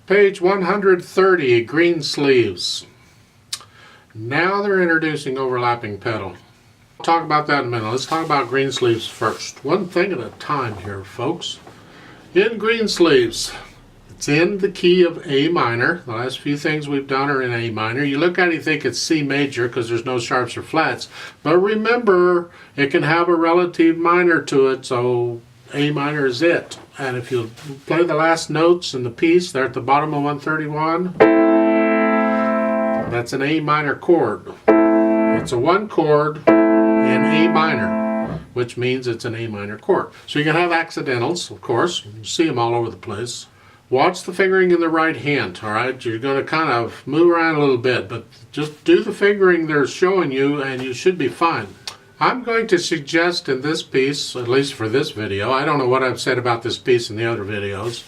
Page 130, Greensleeves. Now they're introducing overlapping pedal. I'll talk about that in a minute. Let's talk about Greensleeves first. One thing at a time here, folks. In Greensleeves, it's in the key of A minor. The last few things we've done are in A minor. You look at it, you think it's C major because there's no sharps or flats. But remember, it can have a relative minor to it, so A minor is it. And if you play the last notes in the piece, they're at the bottom of 131. That's an A minor chord. It's a one chord in A minor, which means it's an A minor chord. So you can have accidentals, of course. You see them all over the place. Watch the fingering in the right hand, all right? You're going to kind of move around a little bit, but just do the fingering they're showing you and you should be fine. I'm going to suggest in this piece, at least for this video, I don't know what I've said about this piece in the other videos,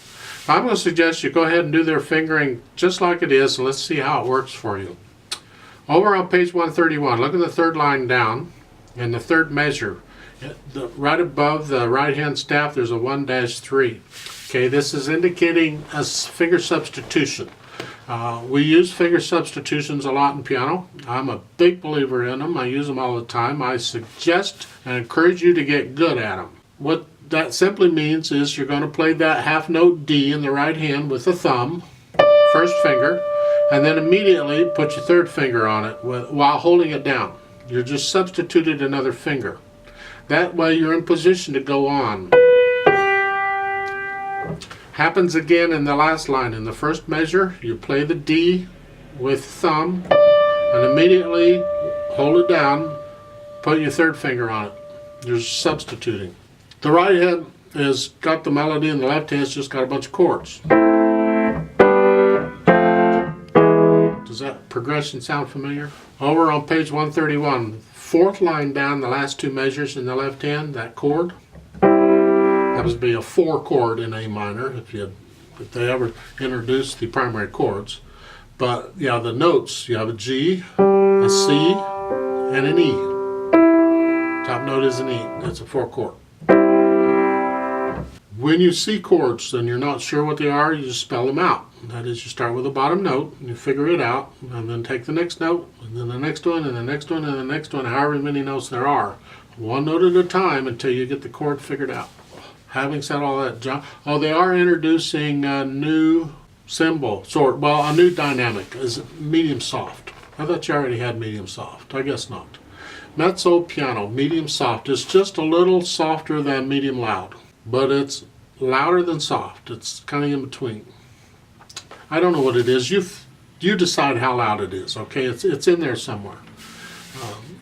I'm going to suggest you go ahead and do their fingering just like it is, and let's see how it works for you. Over on page 131, look at the third line down and the third measure. Right above the right hand staff there's a 1-3. Okay, this is indicating a finger substitution. We use finger substitutions a lot in piano. I'm a big believer in them. I use them all the time. I suggest and encourage you to get good at them. What that simply means is you're going to play that half note D in the right hand with the thumb, first finger, and then immediately put your third finger on it while holding it down. You're just substituted another finger. That way you're in position to go on. Happens again in the last line. In the first measure, you play the D with thumb and immediately hold it down, put your third finger on it. You're substituting. The right hand has got the melody and the left hand's just got a bunch of chords. Does that progression sound familiar? Over on page 131, fourth line down, the last two measures in the left hand, that chord. Happens to be a 4 chord in A minor if they ever introduce the primary chords. But yeah, the notes, you have a G, a C, and an E. Top note is an E. That's a 4 chord. When you see chords and you're not sure what they are, you just spell them out. That is, you start with the bottom note, and you figure it out, and then take the next note, and then the next one, and the next one, and the next one, however many notes there are. One note at a time until you get the chord figured out. Having said all that, John, they are introducing a new symbol, a new dynamic, is medium soft. I thought you already had medium soft. I guess not. Mezzo piano, medium soft. It's just a little softer than medium loud, but it's louder than soft. It's kind of in between. I don't know what it is. You decide how loud it is, okay? It's in there somewhere.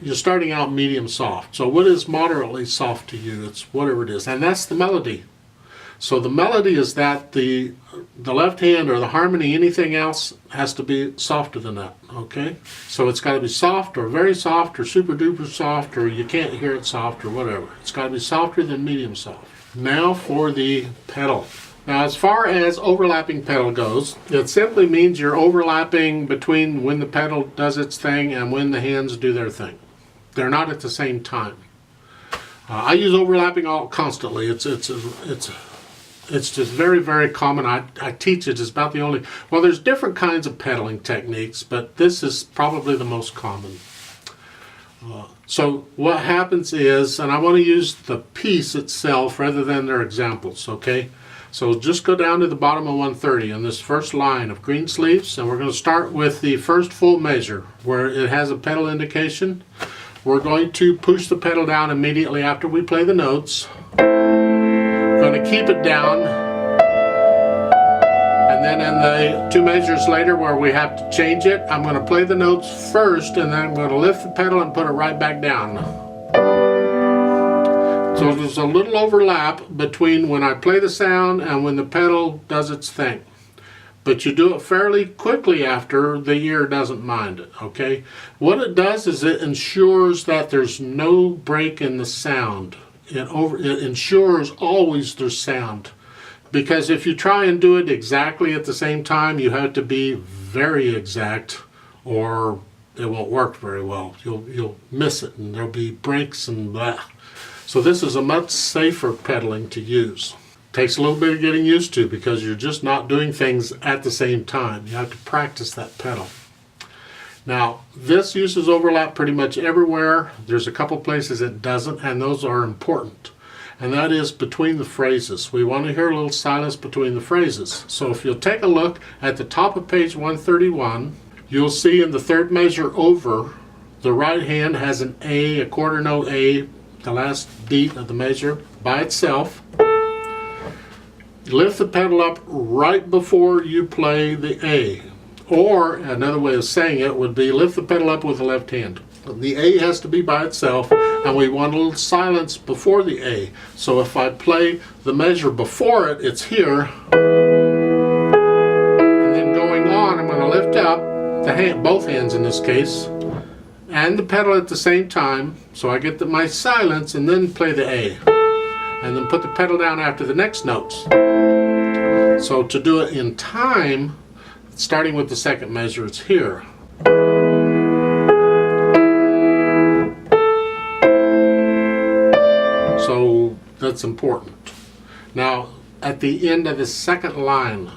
You're starting out medium soft. So what is moderately soft to you? It's whatever it is. And that's the melody. So the melody is that the left hand or the harmony, anything else has to be softer than that, okay? So it's got to be soft or very soft or super duper soft, or you can't hear it soft or whatever. It's got to be softer than medium soft. Now for the pedal. Now as far as overlapping pedal goes, it simply means you're overlapping between when the pedal does its thing and when the hands do their thing. They're not at the same time. I use overlapping all constantly. It's just very, very common. I teach it. It's about the only. Well, there's different kinds of pedaling techniques, but this is probably the most common. So what happens is, and I want to use the piece itself rather than their examples, okay? So just go down to the bottom of 130 on this first line of Greensleeves, and we're going to start with the first full measure where it has a pedal indication. We're going to push the pedal down immediately after we play the notes. We're going to keep it down, and then in the 2 measures later where we have to change it, I'm going to play the notes first, and then I'm going to lift the pedal and put it right back down. So there's a little overlap between when I play the sound and when the pedal does its thing. But you do it fairly quickly after the ear doesn't mind it, okay? What it does is it ensures that there's no break in the sound. It ensures always there's sound. Because if you try and do it exactly at the same time, you have to be very exact or it won't work very well. You'll miss it and there'll be breaks and blah. So this is a much safer pedaling to use. Takes a little bit of getting used to because you're just not doing things at the same time. You have to practice that pedal. Now, this uses overlap pretty much everywhere. There's a couple places it doesn't, and those are important. And that is between the phrases. We want to hear a little silence between the phrases. So if you'll take a look at the top of page 131, you'll see in the third measure over, the right hand has an A, a quarter note A, the last beat of the measure by itself. Lift the pedal up right before you play the A. Or another way of saying it would be lift the pedal up with the left hand. The A has to be by itself, and we want a little silence before the A. So if I play the measure before it, it's here. And then going on, I'm going to lift up the hand, both hands in this case, and the pedal at the same time. So I get my silence and then play the A. And then put the pedal down after the next notes. So to do it in time, starting with the second measure, it's here. So that's important. Now, at the end of the second line,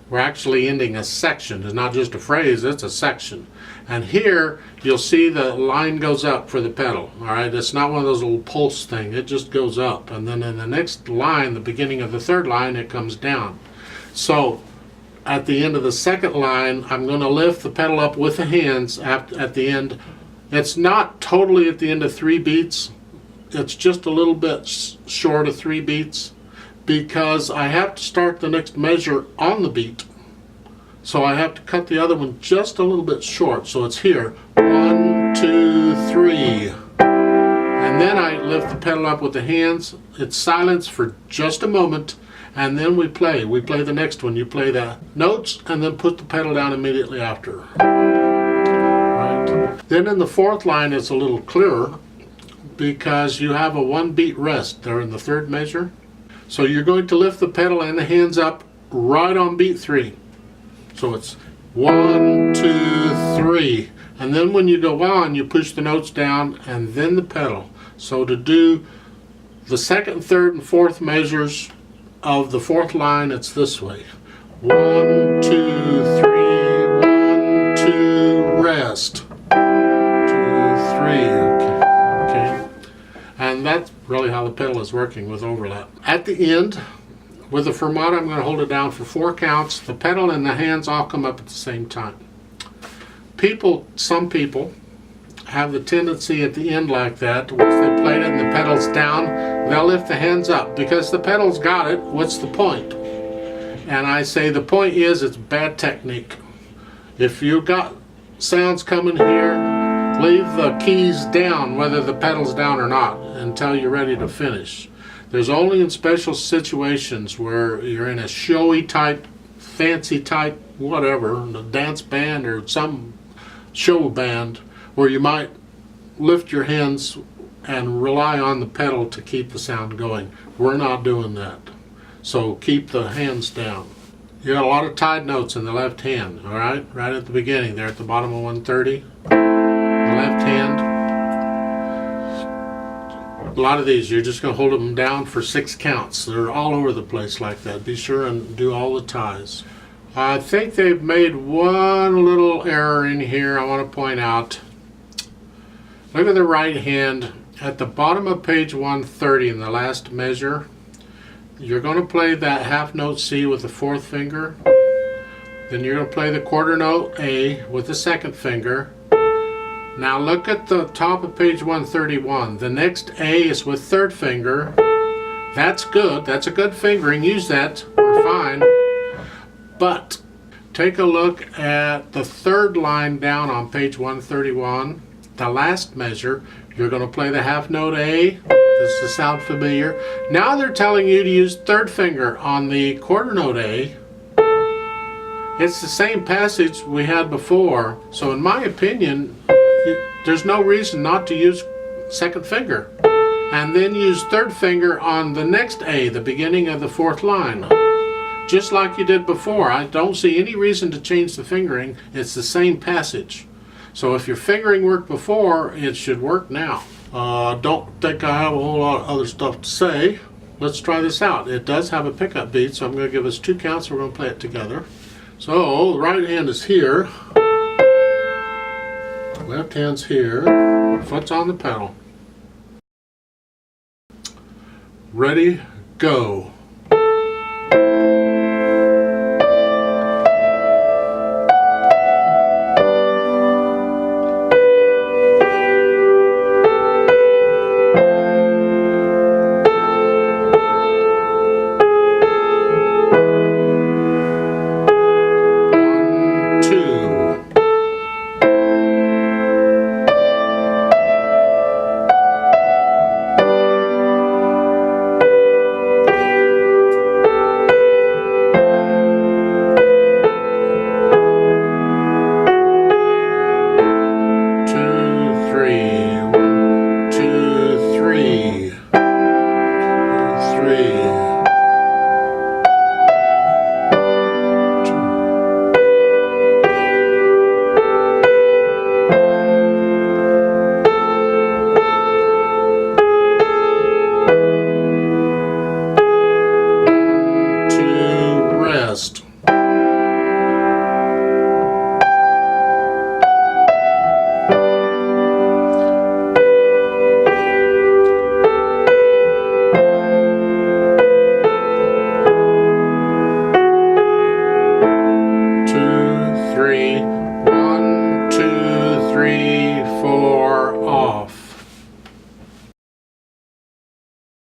we're actually ending a section. It's not just a phrase, it's a section. And here, you'll see the line goes up for the pedal, all right? It's not one of those little pulse things. It just goes up. And then in the next line, the beginning of the third line, it comes down. So, at the end of the second line, I'm going to lift the pedal up with the hands at the end. It's not totally at the end of 3 beats. It's just a little bit short of 3 beats because I have to start the next measure on the beat. So I have to cut the other one just a little bit short. So it's here. 1, 2, 3. And then I lift the pedal up with the hands. It's silence for just a moment. And then we play. We play the next one. You play the notes and then put the pedal down immediately after. Right. Then in the fourth line it's a little clearer because you have a 1 beat rest there in the third measure. So you're going to lift the pedal and the hands up right on beat 3. So it's 1, 2, 3. And then when you go on, you push the notes down and then the pedal. So to do the second, third, and fourth measures of the fourth line, it's this way. 1, 2, 3, 1, 2, rest. 2, 3, okay. And that's really how the pedal is working with overlap. At the end, with the fermata, I'm going to hold it down for 4 counts. The pedal and the hands all come up at the same time. Some people have the tendency at the end like that. Once they played it and the pedal's down, they'll lift the hands up because the pedal's got it. What's the point? And I say the point is it's bad technique. If you've got sounds coming here, leave the keys down whether the pedal's down or not until you're ready to finish. There's only in special situations where you're in a showy type, fancy type, whatever, a dance band or some show band, where you might lift your hands and rely on the pedal to keep the sound going. We're not doing that. So keep the hands down. You got a lot of tied notes in the left hand, all right? Right at the beginning there at the bottom of 130. The left hand. A lot of these, you're just going to hold them down for 6 counts. They're all over the place like that. Be sure and do all the ties. I think they've made one little error in here I want to point out. Look at the right hand. At the bottom of page 130 in the last measure, you're going to play that half note C with the 4th finger. Then you're going to play the quarter note A with the 2nd finger. Now look at the top of page 131. The next A is with 3rd finger. That's good. That's a good fingering. Use that. We're fine. But take a look at the 3rd line down on page 131. The last measure. You're going to play the half note A. Does this sound familiar? Now they're telling you to use 3rd finger on the quarter note A. It's the same passage we had before. So in my opinion, there's no reason not to use 2nd finger. And then use 3rd finger on the next A, the beginning of the 4th line. Just like you did before. I don't see any reason to change the fingering. It's the same passage. So if your fingering worked before, it should work now. Don't think I have a whole lot of other stuff to say. let's try this out. It does have a pickup beat, so I'm going to give us 2 counts. We're going to play it together. So the right hand is here, left hand's here, foot's on the pedal. Ready, go.